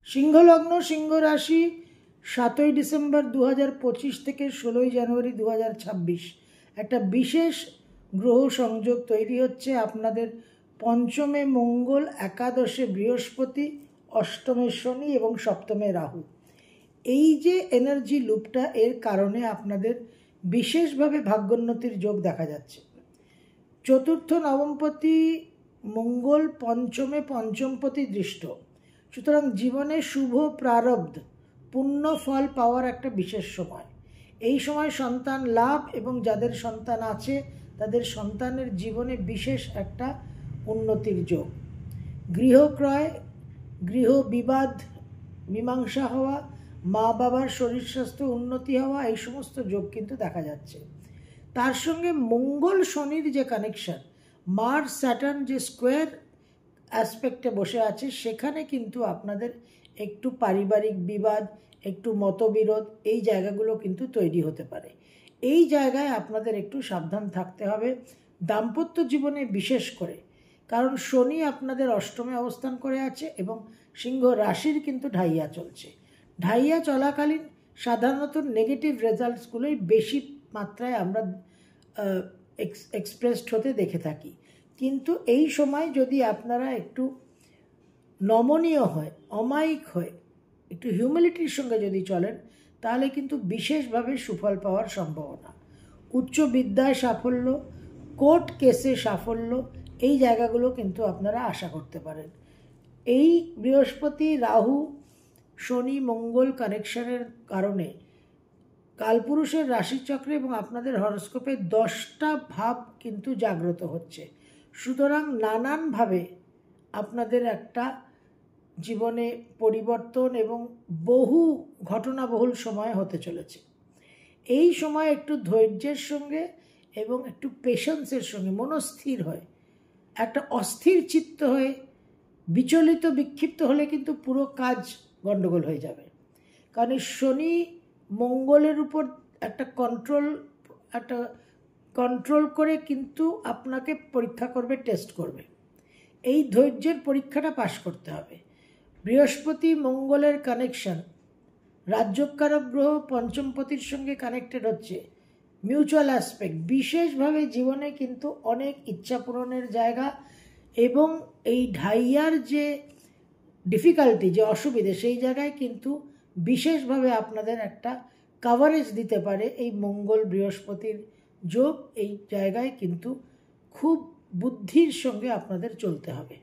সিংহ লগ্ন সিংহ রাশি 7ই ডিসেম্বর 2025 থেকে 16ই জানুয়ারি 2026 একটা বিশেষ গ্রহ সংযোগ তৈরি হচ্ছে। আপনাদের পঞ্চমে মঙ্গল, একাদশে বৃহস্পতি, অষ্টমে শনি এবং সপ্তমে রাহু। এই যে এনার্জি লুপটা, এর কারণে আপনাদের বিশেষভাবে ভাগ্যোন্নতির যোগ দেখা যাচ্ছে। চতুর্থ নবমপতি মঙ্গল পঞ্চমে পঞ্চমপতি দৃষ্ট, সুতরাং জীবনে শুভ প্রারব্ধ, পুণ্য ফল পাওয়ার একটা বিশেষ সময়। এই সময় সন্তান লাভ এবং যাদের সন্তান আছে তাদের সন্তানের জীবনে বিশেষ একটা উন্নতির যোগ। গৃহক্রয়, গৃহ বিবাদ মীমাংসা হওয়া, মা বাবার শরীর স্বাস্থ্য উন্নতি হওয়া, এই সমস্ত যোগ কিন্তু দেখা যাচ্ছে। তার সঙ্গে মঙ্গল শনির যে কানেকশন, মার্স স্যাটার্ন যে স্কোয়ার অ্যাসপেক্টে বসে আছে, সেখানে কিন্তু আপনাদের একটু পারিবারিক বিবাদ, একটু মতবিরোধ, এই জায়গাগুলো কিন্তু তৈরি হতে পারে। এই জায়গায় আপনাদের একটু সাবধান থাকতে হবে দাম্পত্য জীবনে বিশেষ করে, কারণ শনি আপনাদের অষ্টমে অবস্থান করে আছে এবং সিংহ রাশির কিন্তু ঢাইয়া চলছে। ঢাইয়া চলাকালীন সাধারণত নেগেটিভ রেজাল্টসগুলোই বেশি মাত্রায় আমরা এক্সপ্রেসড হতে দেখে থাকি। কিন্তু এই সময় যদি আপনারা একটু নমনীয় হয়, অমায়িক হয়ে, একটু হিউমিলিটির সঙ্গে যদি চলেন, তাহলে কিন্তু বিশেষভাবে সুফল পাওয়ার সম্ভাবনা। উচ্চ বিদ্যায় সাফল্য, কোর্ট কেসে সাফল্য, এই জায়গাগুলো কিন্তু আপনারা আশা করতে পারেন। এই বৃহস্পতি রাহু শনি মঙ্গল কানেকশনের কারণে কালপুরুষের রাশিচক্রে এবং আপনাদের হরস্কোপে 10টা ভাব কিন্তু জাগ্রত হচ্ছে। সুতরাং নানানভাবে আপনাদের একটা জীবনে পরিবর্তন এবং বহু ঘটনাবহুল সময় হতে চলেছে। এই সময় একটু ধৈর্যের সঙ্গে এবং একটু পেশেন্সের সঙ্গে মনস্থির হয়, একটা অস্থির চিত্ত হয়ে বিচলিত বিক্ষিপ্ত হলে কিন্তু পুরো কাজ গণ্ডগোল হয়ে যাবে। কারণ শনি মঙ্গলের উপর একটা কন্ট্রোল করে কিন্তু আপনাকে পরীক্ষা করবে, টেস্ট করবে। এই ধৈর্যের পরীক্ষাটা পাশ করতে হবে। বৃহস্পতি মঙ্গলের কানেকশন, রাজ্যকারক গ্রহ পঞ্চমপতির সঙ্গে কানেক্টেড হচ্ছে, মিউচুয়াল অ্যাসপেক্ট, বিশেষভাবে জীবনে কিন্তু অনেক ইচ্ছা পূরণের জায়গা এবং এই ঢাইয়ার যে ডিফিকাল্টি, যে অসুবিধে, সেই জায়গায় কিন্তু বিশেষভাবে আপনাদের একটা কাভারেজ দিতে পারে এই মঙ্গল বৃহস্পতির যোগ। এই জায়গায় কিন্তু খুব বুদ্ধির সঙ্গে আপনাদের চলতে হবে।